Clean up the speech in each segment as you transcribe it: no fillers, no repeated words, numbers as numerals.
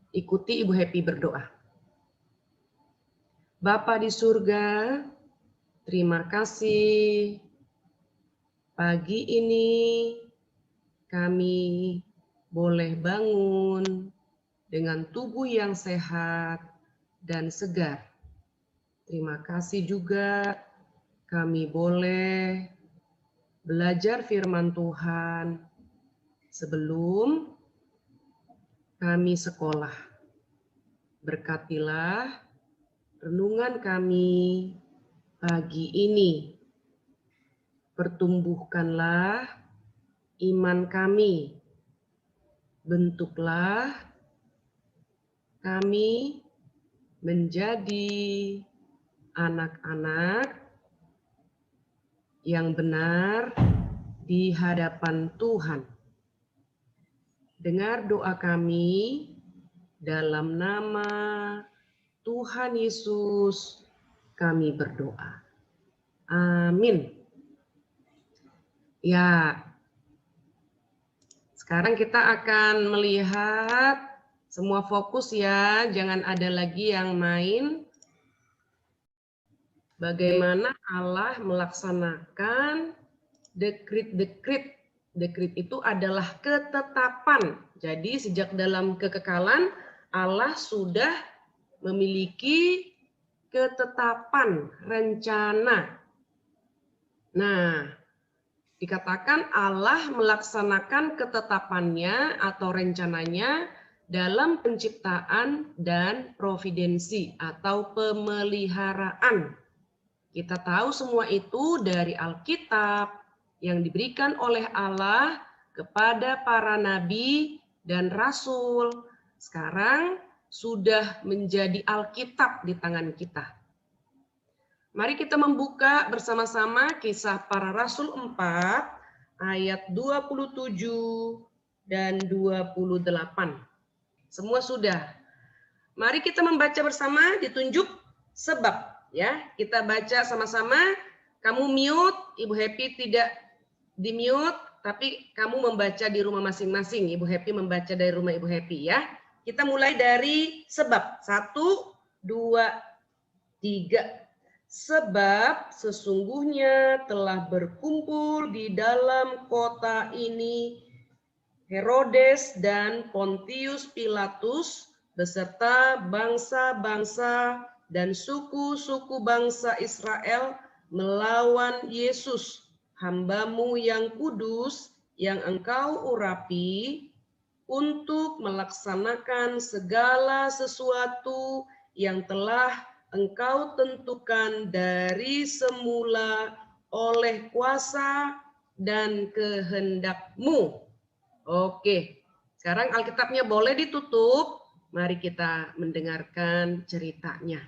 Ikuti Ibu Happy berdoa. Bapa di surga, terima kasih pagi ini kami boleh bangun dengan tubuh yang sehat dan segar. Terima kasih juga kami boleh belajar firman Tuhan sebelum kami sekolah. Berkatilah renungan kami pagi ini. Pertumbuhkanlah iman kami. Bentuklah kami menjadi anak-anak yang benar di hadapan Tuhan. Dengar doa kami dalam nama Tuhan Yesus kami berdoa. Amin. Ya, sekarang kita akan melihat semua fokus ya, jangan ada lagi yang main. Bagaimana Allah melaksanakan dekrit-dekrit. Dekrit itu adalah ketetapan. Jadi sejak dalam kekekalan Allah sudah memiliki ketetapan, rencana. Nah, dikatakan Allah melaksanakan ketetapannya atau rencananya dalam penciptaan dan providensi atau pemeliharaan. Kita tahu semua itu dari Alkitab yang diberikan oleh Allah kepada para nabi dan rasul. Sekarang sudah menjadi Alkitab di tangan kita. Mari kita membuka bersama-sama Kisah Para Rasul 4 ayat 27 dan 28. Semua sudah. Mari kita membaca bersama, ditunjuk sebab. Ya, kita baca sama-sama. Kamu mute, Ibu Happy tidak di mute, tapi kamu membaca di rumah masing-masing. Ibu Happy membaca dari rumah Ibu Happy ya. Kita mulai dari sebab. 1, 2, 3. Sebab sesungguhnya telah berkumpul di dalam kota ini Herodes dan Pontius Pilatus beserta bangsa-bangsa dan suku-suku bangsa Israel melawan Yesus, hamba-Mu yang kudus, yang Engkau urapi, untuk melaksanakan segala sesuatu yang telah Engkau tentukan dari semula oleh kuasa dan kehendak-Mu. Oke, sekarang Alkitabnya boleh ditutup. Mari kita mendengarkan ceritanya.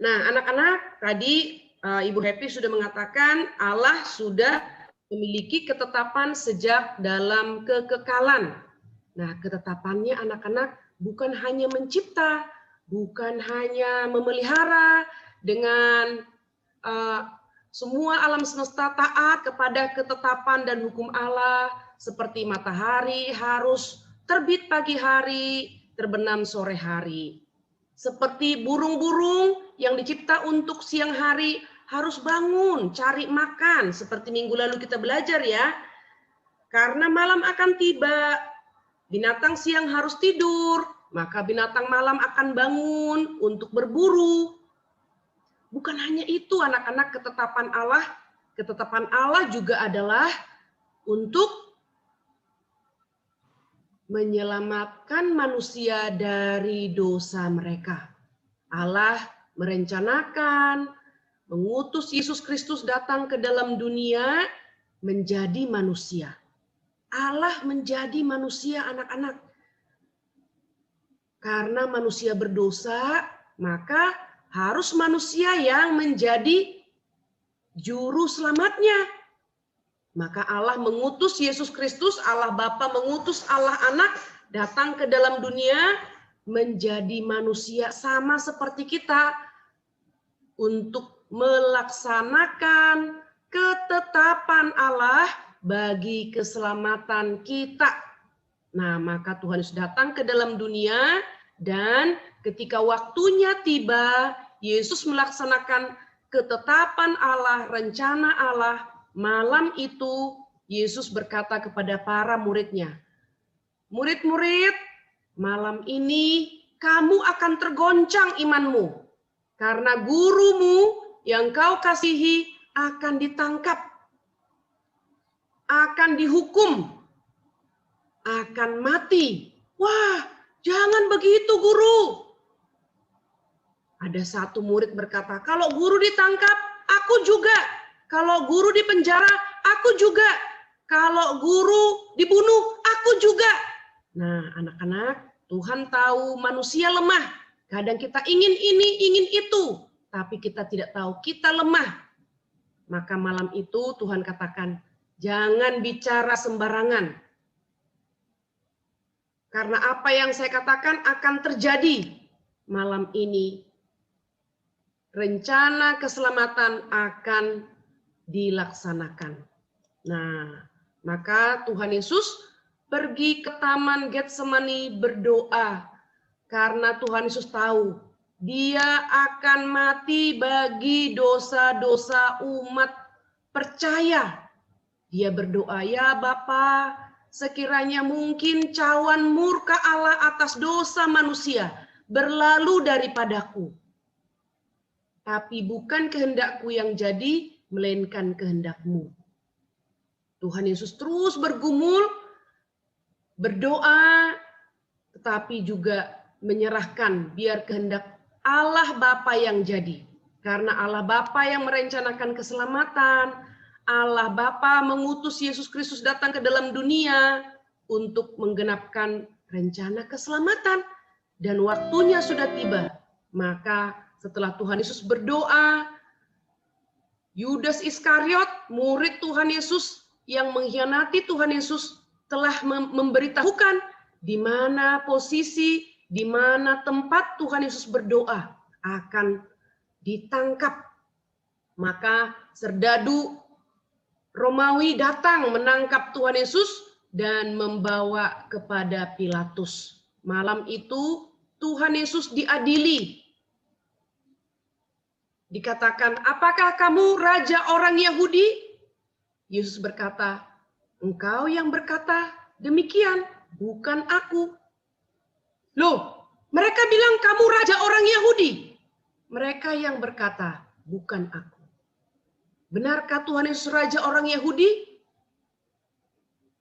Nah, anak-anak, tadi Ibu Happy sudah mengatakan Allah sudah memiliki ketetapan sejak dalam kekekalan. Nah, ketetapannya anak-anak bukan hanya mencipta, bukan hanya memelihara dengan semua alam semesta taat kepada ketetapan dan hukum Allah, seperti matahari harus terbit pagi hari, terbenam sore hari. Seperti burung-burung yang dicipta untuk siang hari harus bangun, cari makan, seperti minggu lalu kita belajar ya. Karena malam akan tiba, binatang siang harus tidur, maka binatang malam akan bangun untuk berburu. Bukan hanya itu anak-anak, ketetapan Allah juga adalah untuk menyelamatkan manusia dari dosa mereka. Allah merencanakan mengutus Yesus Kristus datang ke dalam dunia menjadi manusia. Allah menjadi manusia anak-anak. Karena manusia berdosa, maka harus manusia yang menjadi juru selamatnya. Maka Allah mengutus Yesus Kristus, Allah Bapa mengutus Allah Anak datang ke dalam dunia menjadi manusia sama seperti kita untuk melaksanakan ketetapan Allah bagi keselamatan kita. Nah, maka Tuhan Yesus datang ke dalam dunia dan ketika waktunya tiba, Yesus melaksanakan ketetapan Allah, rencana Allah. Malam itu Yesus berkata kepada para muridnya, "Murid-murid, malam ini kamu akan tergoncang imanmu, karena gurumu yang kau kasihi akan ditangkap, akan dihukum, akan mati." Wah, jangan begitu guru. Ada satu murid berkata, "Kalau guru ditangkap, aku juga. Kalau guru dipenjara, aku juga. Kalau guru dibunuh, aku juga." Nah, anak-anak, Tuhan tahu manusia lemah. Kadang kita ingin ini, ingin itu, tapi kita tidak tahu kita lemah. Maka malam itu Tuhan katakan, jangan bicara sembarangan. Karena apa yang saya katakan akan terjadi malam ini. Rencana keselamatan akan dilaksanakan. Nah, maka Tuhan Yesus pergi ke Taman Getsemani berdoa. Karena Tuhan Yesus tahu, dia akan mati bagi dosa-dosa umat percaya. Dia berdoa, "Ya Bapa, sekiranya mungkin cawan murka Allah atas dosa manusia berlalu daripadaku. Tapi bukan kehendakku yang jadi, melainkan kehendak-Mu." Tuhan Yesus terus bergumul, berdoa, tetapi juga menyerahkan biar kehendak Allah Bapa yang jadi. Karena Allah Bapa yang merencanakan keselamatan, Allah Bapa mengutus Yesus Kristus datang ke dalam dunia untuk menggenapkan rencana keselamatan. Dan waktunya sudah tiba. Maka setelah Tuhan Yesus berdoa, Yudas Iskariot, murid Tuhan Yesus yang mengkhianati Tuhan Yesus, telah memberitahukan di mana posisi, di mana tempat Tuhan Yesus berdoa akan ditangkap. Maka serdadu Romawi datang menangkap Tuhan Yesus dan membawa kepada Pilatus. Malam itu Tuhan Yesus diadili. Dikatakan, "Apakah kamu raja orang Yahudi?" Yesus berkata, "Engkau yang berkata demikian, bukan aku." Loh, mereka bilang kamu raja orang Yahudi. Mereka yang berkata, bukan aku. Benarkah Tuhan Yesus raja orang Yahudi?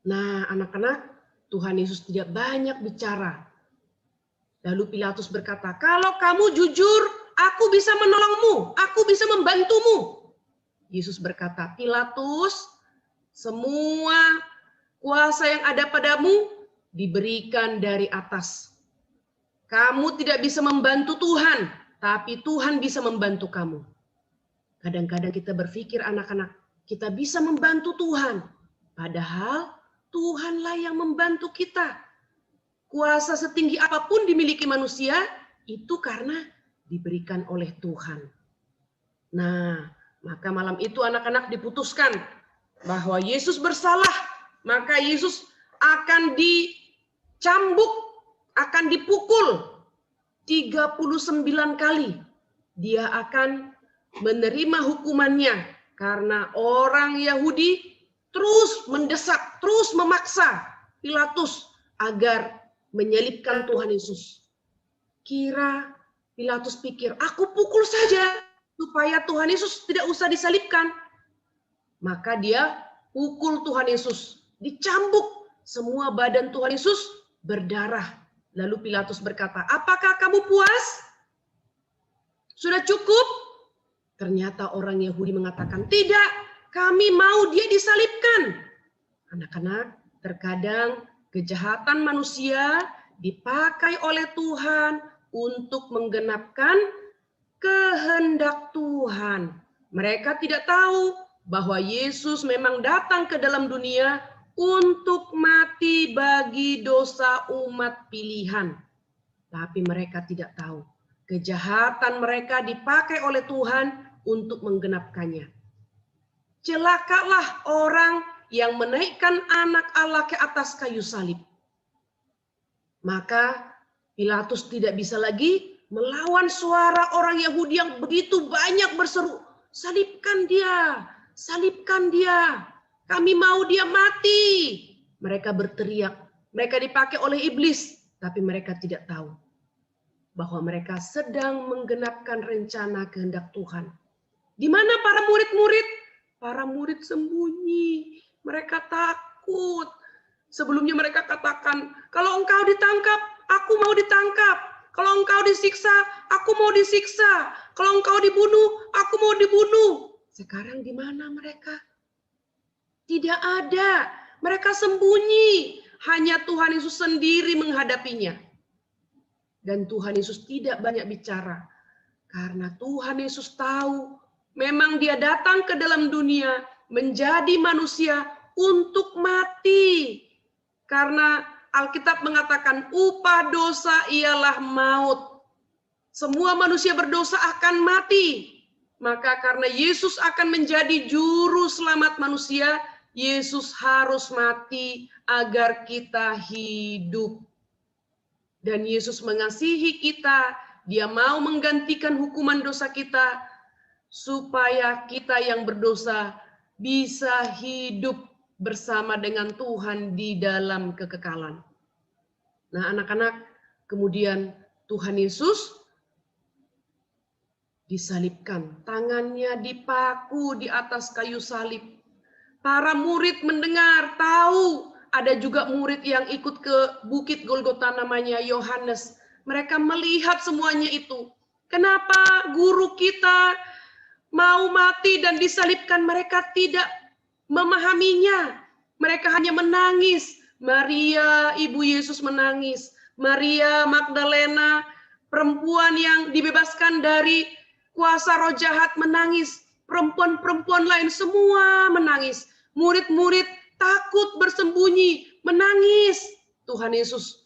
Nah, anak-anak, Tuhan Yesus tidak banyak bicara. Lalu Pilatus berkata, "Kalau kamu jujur, aku bisa menolongmu, aku bisa membantumu." Yesus berkata, "Pilatus, semua kuasa yang ada padamu diberikan dari atas. Kamu tidak bisa membantu Tuhan, tapi Tuhan bisa membantu kamu." Kadang-kadang kita berpikir anak-anak, kita bisa membantu Tuhan. Padahal Tuhanlah yang membantu kita. Kuasa setinggi apapun dimiliki manusia, itu karena diberikan oleh Tuhan. Nah, maka malam itu anak-anak diputuskan bahwa Yesus bersalah, maka Yesus akan dicambuk, akan dipukul 39 kali. Dia akan menerima hukumannya karena orang Yahudi terus mendesak, terus memaksa Pilatus agar menyalibkan Tuhan Yesus. Kira Pilatus pikir, aku pukul saja supaya Tuhan Yesus tidak usah disalibkan. Maka dia pukul Tuhan Yesus, dicambuk, semua badan Tuhan Yesus berdarah. Lalu Pilatus berkata, "Apakah kamu puas? Sudah cukup?" Ternyata orang Yahudi mengatakan, "Tidak, kami mau dia disalibkan." Anak-anak, terkadang kejahatan manusia dipakai oleh Tuhan untuk menggenapkan kehendak Tuhan. Mereka tidak tahu bahwa Yesus memang datang ke dalam dunia untuk mati bagi dosa umat pilihan. Tapi mereka tidak tahu. Kejahatan mereka dipakai oleh Tuhan untuk menggenapkannya. Celakalah orang yang menaikkan anak Allah ke atas kayu salib. Maka Pilatus tidak bisa lagi melawan suara orang Yahudi yang begitu banyak berseru, "Salibkan dia, salibkan dia, kami mau dia mati." Mereka berteriak, mereka dipakai oleh iblis, tapi mereka tidak tahu bahwa mereka sedang menggenapkan rencana kehendak Tuhan. Di mana para murid-murid? Para murid sembunyi, mereka takut. Sebelumnya mereka katakan, "Kalau engkau ditangkap, aku mau ditangkap. Kalau engkau disiksa, aku mau disiksa. Kalau engkau dibunuh, aku mau dibunuh." Sekarang di mana mereka? Tidak ada. Mereka sembunyi. Hanya Tuhan Yesus sendiri menghadapinya. Dan Tuhan Yesus tidak banyak bicara. Karena Tuhan Yesus tahu, memang dia datang ke dalam dunia menjadi manusia untuk mati. Karena Alkitab mengatakan upah dosa ialah maut. Semua manusia berdosa akan mati. Maka karena Yesus akan menjadi juru selamat manusia, Yesus harus mati agar kita hidup. Dan Yesus mengasihi kita, dia mau menggantikan hukuman dosa kita, supaya kita yang berdosa bisa hidup bersama dengan Tuhan di dalam kekekalan. Nah, anak-anak, kemudian Tuhan Yesus disalibkan, tangannya dipaku di atas kayu salib. Para murid mendengar, tahu ada juga murid yang ikut ke Bukit Golgota namanya Yohanes. Mereka melihat semuanya itu. Kenapa guru kita mau mati dan disalibkan? Mereka tidak memahaminya. Mereka hanya menangis. Maria, ibu Yesus menangis. Maria Magdalena, perempuan yang dibebaskan dari kuasa roh jahat menangis. Perempuan-perempuan lain semua menangis. Murid-murid takut bersembunyi, menangis. Tuhan Yesus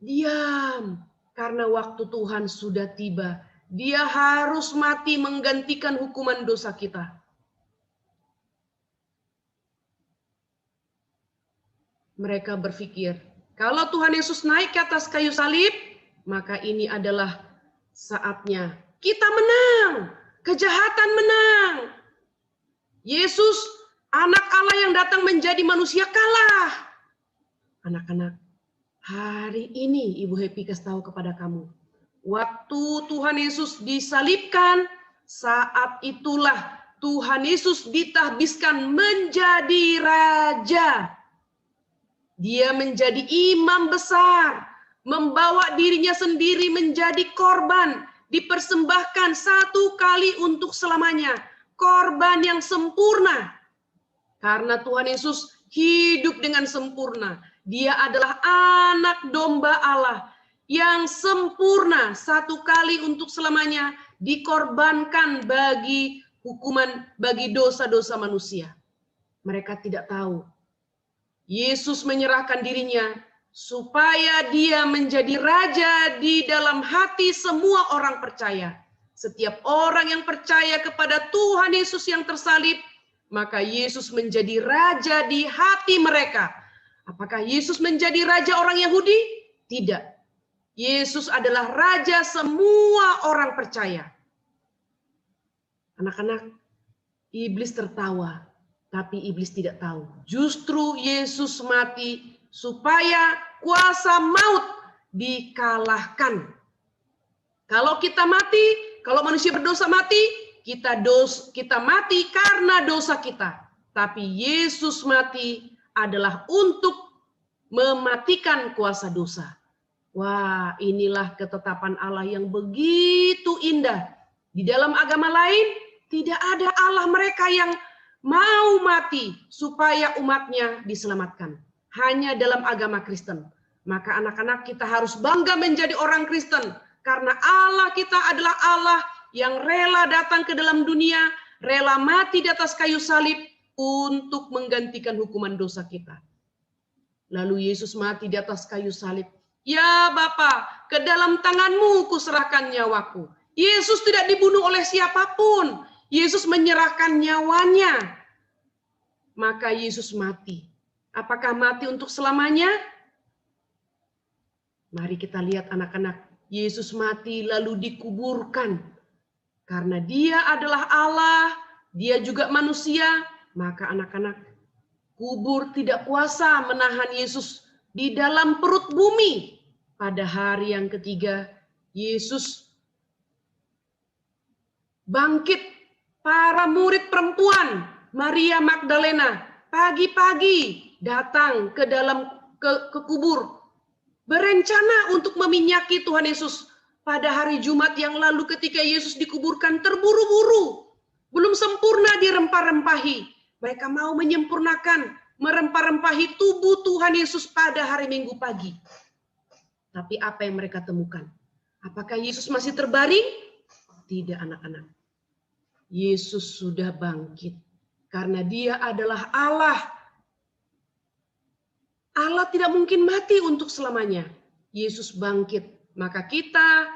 diam karena waktu Tuhan sudah tiba. Dia harus mati menggantikan hukuman dosa kita. Mereka berpikir, kalau Tuhan Yesus naik ke atas kayu salib, maka ini adalah saatnya kita menang. Kejahatan menang. Yesus, anak Allah yang datang menjadi manusia, kalah. Anak-anak, hari ini Ibu Happy kasih tahu kepada kamu, waktu Tuhan Yesus disalibkan, saat itulah Tuhan Yesus ditahbiskan menjadi raja. Dia menjadi imam besar, membawa dirinya sendiri menjadi korban, dipersembahkan satu kali untuk selamanya. Korban yang sempurna. Karena Tuhan Yesus hidup dengan sempurna. Dia adalah anak domba Allah yang sempurna, satu kali untuk selamanya dikorbankan bagi hukuman, bagi dosa-dosa manusia. Mereka tidak tahu. Yesus menyerahkan dirinya supaya dia menjadi raja di dalam hati semua orang percaya. Setiap orang yang percaya kepada Tuhan Yesus yang tersalib, maka Yesus menjadi raja di hati mereka. Apakah Yesus menjadi raja orang Yahudi? Tidak. Yesus adalah raja semua orang percaya. Anak-anak, iblis tertawa. Tapi iblis tidak tahu. Justru Yesus mati supaya kuasa maut dikalahkan. Kalau kita mati, kalau manusia berdosa mati, kita mati karena dosa kita. Tapi Yesus mati adalah untuk mematikan kuasa dosa. Wah, inilah ketetapan Allah yang begitu indah. Di dalam agama lain, tidak ada Allah mereka yang mau mati supaya umatnya diselamatkan. Hanya dalam agama Kristen. Maka anak-anak kita harus bangga menjadi orang Kristen. Karena Allah kita adalah Allah yang rela datang ke dalam dunia, rela mati di atas kayu salib untuk menggantikan hukuman dosa kita. Lalu Yesus mati di atas kayu salib. Ya Bapa, ke dalam tanganmu kuserahkan nyawaku. Yesus tidak dibunuh oleh siapapun. Yesus menyerahkan nyawanya. Maka Yesus mati. Apakah mati untuk selamanya? Mari kita lihat anak-anak, Yesus mati lalu dikuburkan. Karena dia adalah Allah, dia juga manusia, maka anak-anak, kubur tidak kuasa menahan Yesus di dalam perut bumi. Pada hari yang ketiga, Yesus bangkit. Para murid perempuan, Maria Magdalena, pagi-pagi datang ke kubur. Berencana untuk meminyaki Tuhan Yesus. Pada hari Jumat yang lalu ketika Yesus dikuburkan terburu-buru. Belum sempurna dirempah-rempahi. Mereka mau menyempurnakan, merempah-rempahi tubuh Tuhan Yesus pada hari Minggu pagi. Tapi apa yang mereka temukan? Apakah Yesus masih terbaring? Tidak, anak-anak. Yesus sudah bangkit. Karena dia adalah Allah. Allah tidak mungkin mati untuk selamanya. Yesus bangkit. Maka kita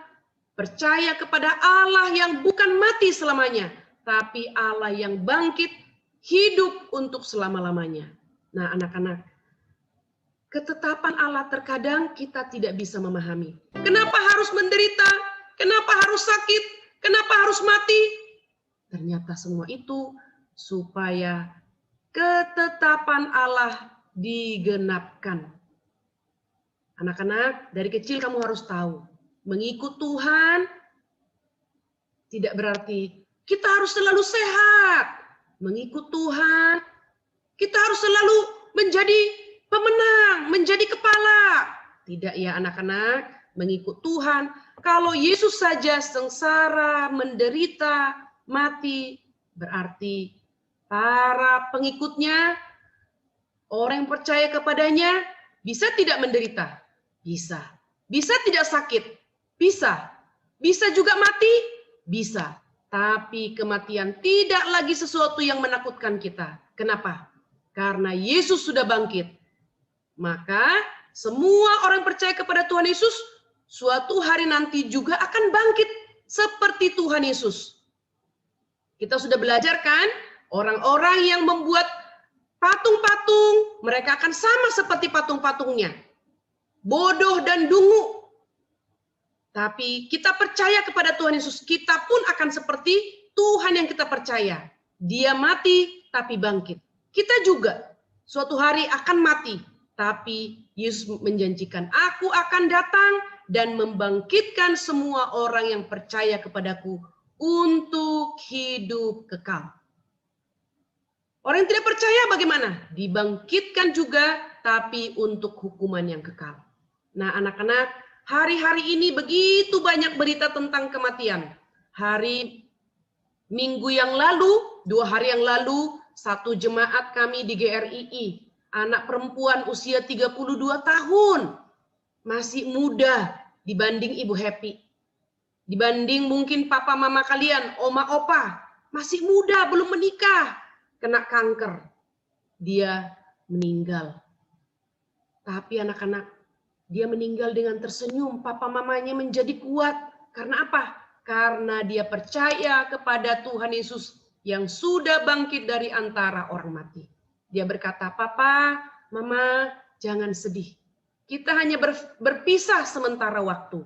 percaya kepada Allah yang bukan mati selamanya. Tapi Allah yang bangkit, hidup untuk selama-lamanya. Nah, anak-anak, ketetapan Allah terkadang kita tidak bisa memahami. Kenapa harus menderita? Kenapa harus sakit? Kenapa harus mati? Ternyata semua itu supaya ketetapan Allah digenapkan. Anak-anak, dari kecil kamu harus tahu, mengikut Tuhan tidak berarti kita harus selalu sehat. Mengikut Tuhan, kita harus selalu menjadi pemenang, menjadi kepala. Tidak ya anak-anak, mengikut Tuhan. Kalau Yesus saja sengsara, menderita, mati, berarti para pengikutnya, orang yang percaya kepadanya, bisa tidak menderita? Bisa. Bisa tidak sakit? Bisa. Bisa juga mati? Bisa. Tapi kematian tidak lagi sesuatu yang menakutkan kita. Kenapa? Karena Yesus sudah bangkit. Maka semua orang percaya kepada Tuhan Yesus, suatu hari nanti juga akan bangkit seperti Tuhan Yesus. Kita sudah belajar kan? Orang-orang yang membuat patung-patung, mereka akan sama seperti patung-patungnya. Bodoh dan dungu. Tapi kita percaya kepada Tuhan Yesus, kita pun akan seperti Tuhan yang kita percaya. Dia mati tapi bangkit. Kita juga suatu hari akan mati, tapi Yesus menjanjikan, aku akan datang dan membangkitkan semua orang yang percaya kepadaku untuk hidup kekal. Orang yang tidak percaya bagaimana? Dibangkitkan juga, tapi untuk hukuman yang kekal. Nah, anak-anak, hari-hari ini begitu banyak berita tentang kematian. Hari Minggu yang lalu, 2 hari yang lalu, satu jemaat kami di GRII, anak perempuan usia 32 tahun, masih muda dibanding Ibu Happy. Dibanding mungkin papa mama kalian, oma opa, masih muda, belum menikah, kena kanker. Dia meninggal. Tapi anak-anak, dia meninggal dengan tersenyum. Papa mamanya menjadi kuat. Karena apa? Karena dia percaya kepada Tuhan Yesus yang sudah bangkit dari antara orang mati. Dia berkata, Papa, Mama, jangan sedih. Kita hanya berpisah sementara waktu.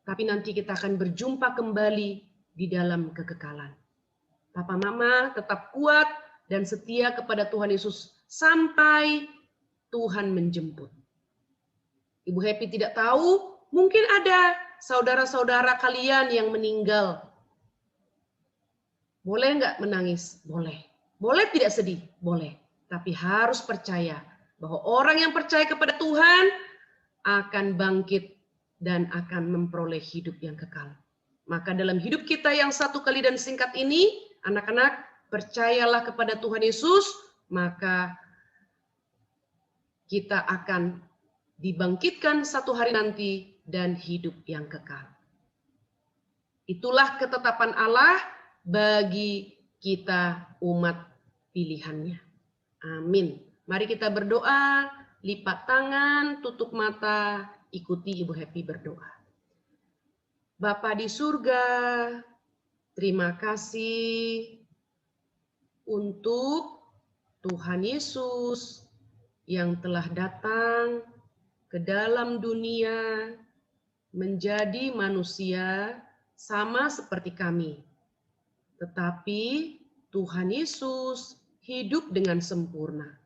Tapi nanti kita akan berjumpa kembali di dalam kekekalan. Papa Mama tetap kuat dan setia kepada Tuhan Yesus sampai Tuhan menjemput. Ibu Happy tidak tahu, mungkin ada saudara-saudara kalian yang meninggal. Boleh nggak menangis? Boleh. Boleh tidak sedih? Boleh. Tapi harus percaya bahwa orang yang percaya kepada Tuhan akan bangkit dan akan memperoleh hidup yang kekal. Maka dalam hidup kita yang satu kali dan singkat ini, anak-anak, percayalah kepada Tuhan Yesus, maka kita akan dibangkitkan satu hari nanti dan hidup yang kekal. Itulah ketetapan Allah bagi kita umat pilihannya. Amin. Mari kita berdoa, lipat tangan, tutup mata, ikuti Ibu Happy berdoa. Bapa di surga, terima kasih untuk Tuhan Yesus yang telah datang ke dalam dunia menjadi manusia sama seperti kami. Tetapi Tuhan Yesus hidup dengan sempurna.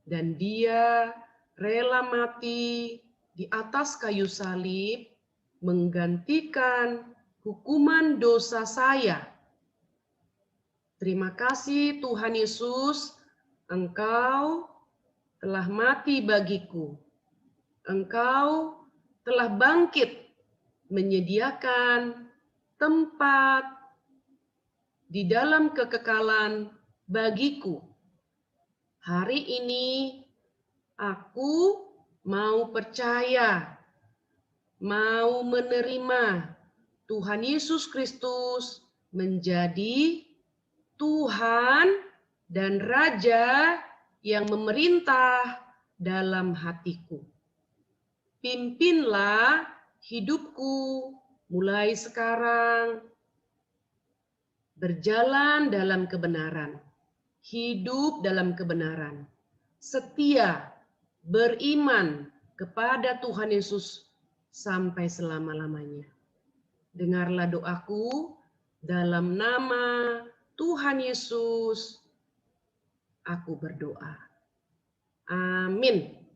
Dan Dia rela mati di atas kayu salib menggantikan hukuman dosa saya. Terima kasih Tuhan Yesus, Engkau telah mati bagiku. Engkau telah bangkit menyediakan tempat di dalam kekekalan bagiku. Hari ini aku mau percaya, mau menerima Tuhan Yesus Kristus menjadi Tuhan dan Raja yang memerintah dalam hatiku. Pimpinlah hidupku mulai sekarang, berjalan dalam kebenaran, hidup dalam kebenaran, setia, beriman kepada Tuhan Yesus sampai selama-lamanya. Dengarlah doaku dalam nama Tuhan Yesus, aku berdoa. Amin.